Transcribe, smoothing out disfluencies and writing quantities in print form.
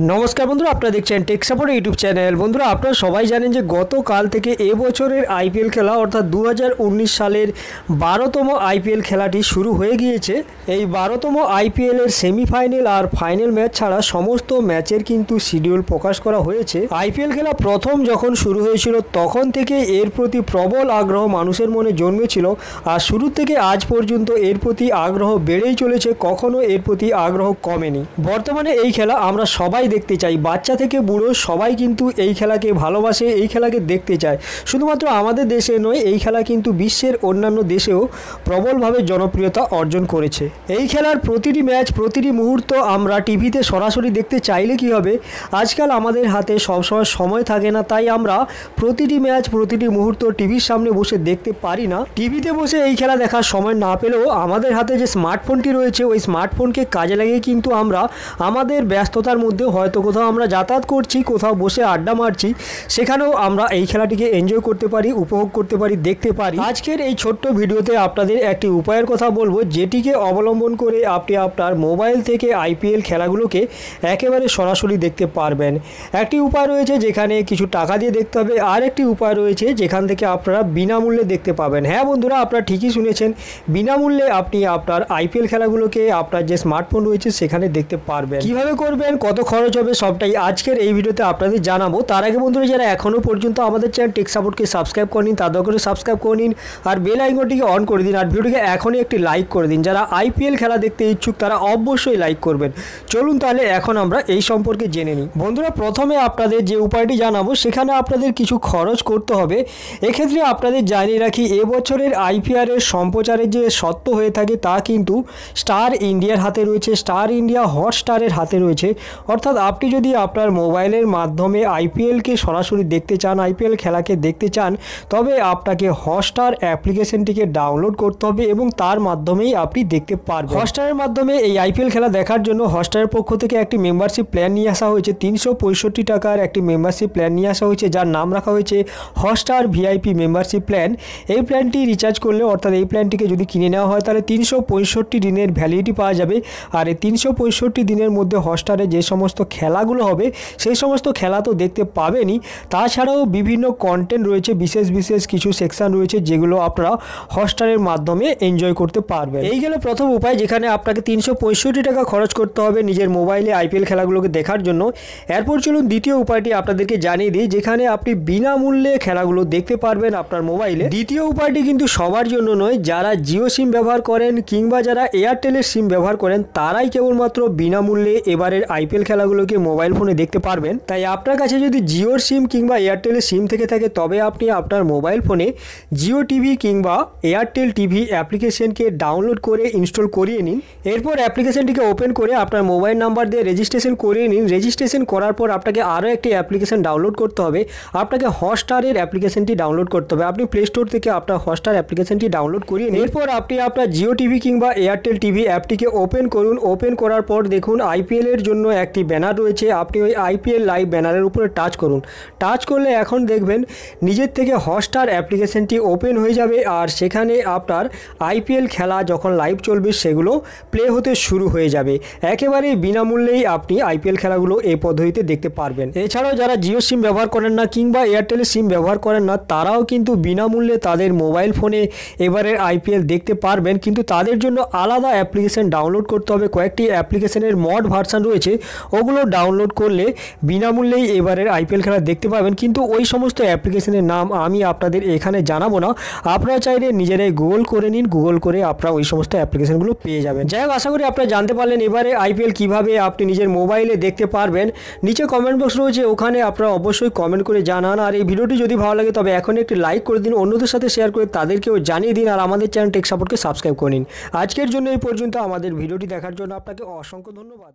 নমস্কার বন্ধুরা, আপনারা দেখছেন টেক সাপোর্ট ইউটিউব চ্যানেল। বন্ধুরা, আপনারা সবাই জানেন যে গতকাল থেকে এবছরের আইপিএল খেলা অর্থাৎ 2019 সালের 12তম আইপিএল খেলাটি শুরু হয়ে গিয়েছে। এই 12তম আইপিএলের সেমিফাইনাল আর ফাইনাল ম্যাচ ছাড়া সমস্ত ম্যাচের কিন্তু শিডিউল প্রকাশ করা হয়েছে। আইপিএল খেলা প্রথম যখন শুরু হয়েছিল তখন থেকে এর প্রতি প্রবল আগ্রহ মানুষের মনে জন্মেছিল, আর শুরু থেকে আজ পর্যন্ত এর প্রতি আগ্রহ বেড়েই চলেছে, কখনো এর প্রতি আগ্রহ কমেনি। বর্তমানে এই খেলা আমরা সবাই দেখতে চাই, বাচ্চা থেকে বুড়ো সবাই কিন্তু এই খেলাকে ভালোবাসে, এই খেলাকে দেখতে চায়। শুধুমাত্র আমাদের দেশে নয়, এই খেলা কিন্তু বিশ্বের অন্যান্য দেশেও প্রবলভাবে জনপ্রিয়তা অর্জন করেছে। এই খেলার প্রতিটি ম্যাচ, প্রতিটি মুহূর্ত আমরা টিভিতে সরাসরি দেখতে চাইলে কি হবে, আজকাল আমাদের হাতে সবসময় সময় থাকে না, তাই আমরা প্রতিটি ম্যাচ, প্রতিটি মুহূর্ত টিভির সামনে বসে দেখতে পারি না। টিভিতে বসে এই খেলা দেখার সময় না পেলেও আমাদের হাতে যে স্মার্টফোনটি রয়েছে, ওই স্মার্টফোনকে কাজে লাগিয়ে কিন্তু আমরা আমাদের ব্যস্ততার মধ্যে হয়তো কোথাও আমরা যাতায়াত করছি, কোথাও বসে আড্ডা মারছি, সেখানেও আমরা এই খেলাটিকে এনজয় করতে পারি, উপভোগ করতে পারি, দেখতে পারি। আজকের এই ছোট্ট ভিডিওতে আপনাদের একটি উপায়ের কথা বলবো, যেটিকে অবলম্বন করে আপনি আপনার মোবাইল থেকে আইপিএল খেলাগুলোকে একেবারে সরাসরি দেখতে পারবেন। একটি উপায় রয়েছে যেখানে কিছু টাকা দিয়ে দেখতে হবে, আর একটি উপায় রয়েছে যেখান থেকে আপনারা বিনামূল্যে দেখতে পাবেন। হ্যাঁ বন্ধুরা, আপনারা ঠিকই শুনেছেন, বিনামূল্যে আপনি আপনার আইপিএল খেলাগুলোকে আপনার যে স্মার্টফোন রয়েছে সেখানে দেখতে পারবেন। কিভাবে করবেন, কত খরচ হবে, সবটাই আজকের এই ভিডিওতে আপনাদের জানাবো। তার আগে বন্ধুরা, যারা এখনও পর্যন্ত আমাদের চ্যানেল টেক সাপোর্টকে সাবস্ক্রাইব করে নিন, তাদের করে সাবস্ক্রাইব করে নিন, আর বেল আইকনটিকে অন করে দিন, আর ভিডিওটিকে এখনই একটি লাইক করে দিন। যারা আইপিএল খেলা দেখতে ইচ্ছুক তারা অবশ্যই লাইক করবেন। চলুন তাহলে এখন আমরা এই সম্পর্কে জেনে নিই। বন্ধুরা, প্রথমে আপনাদের যে উপায়টি জানাবো সেখানে আপনাদের কিছু খরচ করতে হবে। এক্ষেত্রে আপনাদের জানিয়ে রাখি, এবছরের আইপিএলের সম্প্রচারের যে সত্ত্ব হয়ে থাকে তা কিন্তু স্টার ইন্ডিয়ার হাতে রয়েছে, স্টার ইন্ডিয়া হটস্টারের হাতে রয়েছে। অর্থাৎ আপনি যদি আপনার মোবাইলের মাধ্যমে আইপিএলকে সরাসরি দেখতে চান, আইপিএল খেলাকে দেখতে চান, তবে আপনাকে হটস্টার অ্যাপ্লিকেশনটিকে ডাউনলোড করতে হবে এবং তার মাধ্যমেই আপনি দেখতে পারবেন। হটস্টারের মাধ্যমে এই আইপিএল খেলা দেখার জন্য হটস্টারের পক্ষ থেকে একটি মেম্বারশিপ প্ল্যান নিয়ে আসা হয়েছে। 365 টাকার একটি মেম্বারশিপ প্ল্যান নিয়ে আসা হয়েছে, যার নাম রাখা হয়েছে হটস্টার ভিআইপি মেম্বারশিপ প্ল্যান। এই প্ল্যানটি রিচার্জ করলে, অর্থাৎ এই প্ল্যানটিকে যদি কিনে নেওয়া হয়, তাহলে 365 দিনের ভ্যালিডিটি পাওয়া যাবে। আর এই 365 দিনের মধ্যে হটস্টারে যে সমস্ত খেলাগুলো হবে সেই সমস্ত খেলা তো দেখতে পাবেনই, তাছাড়াও বিভিন্ন কন্টেন্ট রয়েছে, বিশেষ বিশেষ কিছু সেকশন রয়েছে যেগুলো আপনারা হটস্টারের মাধ্যমে এনজয় করতে পারবেন। এই গেল প্রথম উপায়, যেখানে আপনাকে 365 টাকা খরচ করতে হবে নিজের মোবাইলে আইপিএল খেলাগুলোকে দেখার জন্য। এরপর চলুন দ্বিতীয় উপায়টি আপনাদেরকে জানিয়ে দিই, যেখানে আপনি বিনামূল্যে খেলাগুলো দেখতে পারবেন আপনার মোবাইলে। দ্বিতীয় উপায়টি কিন্তু সবার জন্য নয়, যারা জিও সিম ব্যবহার করেন কিংবা যারা এয়ারটেলের সিম ব্যবহার করেন তারাই কেবলমাত্র বিনামূল্যে এবারের আইপিএল খেলাগুলোকে মোবাইল ফোনে দেখতে পারবেন। তাই আপনার কাছে যদি জিওর সিম কিংবা এয়ারটেলের সিম থেকে থাকে, তবে আপনি আপনার মোবাইল ফোনে জিও টিভি কিংবা এয়ারটেল টিভি অ্যাপ্লিকেশনকে ডাউনলোড করে ইনস্টল করিয়ে নিন। এরপর অ্যাপ্লিকেশনটিকে ওপেন করে আপনার মোবাইল নাম্বার দিয়ে রেজিস্ট্রেশন করিয়ে নিন। রেজিস্ট্রেশন করার পর আপনাকে আরও একটি অ্যাপ্লিকেশন ডাউনলোড করতে হবে। আপনাকে হটস্টারের অ্যাপ্লিকেশনটি ডাউনলোড করতে হবে। আপনি প্লে স্টোর থেকে আপনার হটস্টার অ্যাপ্লিকেশনটি ডাউনলোড করিয়ে নিন। এরপর আপনি আপনার জিও টিভি কিংবা এয়ারটেল টিভি অ্যাপটিকে ওপেন করুন। ওপেন করার পর দেখুন আইপিএলের জন্য একটি ব্যানার রয়েছে, আপনি ওই আইপিএল লাইভ ব্যানারের উপরে টাচ করুন। টাচ করলে এখন দেখবেন নিজের থেকে হটস্টার অ্যাপ্লিকেশনটি ওপেন হয়ে যাবে, আর সেখানে আপনার আইপিএল খেলা যখন লাইভ চলবে সেগুলো প্লে হতে শুরু হয়ে যাবে। একেবারে বিনামূল্যেই আপনি আইপিএল খেলাগুলো এই পদ্ধতিতে দেখতে পারবেন। এছাড়াও যারা জিও সিম ব্যবহার করেন না কিংবা এয়ারটেলের সিম ব্যবহার করেন না, তারাও কিন্তু বিনামূল্যে তাদের মোবাইল ফোনে এবারের আইপিএল দেখতে পারবেন, কিন্তু তাদের জন্য আলাদা অ্যাপ্লিকেশন ডাউনলোড করতে হবে। কয়েকটি অ্যাপ্লিকেশনের মড ভার্সান রয়েছে, ওগুলো ডাউনলোড করলে বিনামূল্যেই এবারের আইপিএল খেলা দেখতে পাবেন। কিন্তু ওই সমস্ত অ্যাপ্লিকেশনের নাম আমি আপনাদের এখানে জানাবো না, আপনারা চাইলে নিজেরাই গুগল করে নিন, গুগল করে আপনারা ওই সমস্ত অ্যাপ্লিকেশনগুলো পেয়ে যাবেন। যাই হোক, আশা করি আপনারা জানতে পারলেন এবারে আইপিএল কীভাবে আপনি নিজের মোবাইলে দেখতে পারবেন। নিচে কমেন্ট বক্স রয়েছে, ওখানে আপনারা অবশ্যই কমেন্ট করে জানান। আর এই ভিডিওটি যদি ভালো লাগে তবে এখন একটি লাইক করে দিন, অন্যদের সাথে শেয়ার করে তাদেরকেও জানিয়ে দিন, আর আমাদের চ্যানেল টেক সাপোর্টকে সাবস্ক্রাইব করে নিন। আজকের জন্য এই পর্যন্ত। আমাদের ভিডিওটি দেখার জন্য আপনাকে অসংখ্য ধন্যবাদ।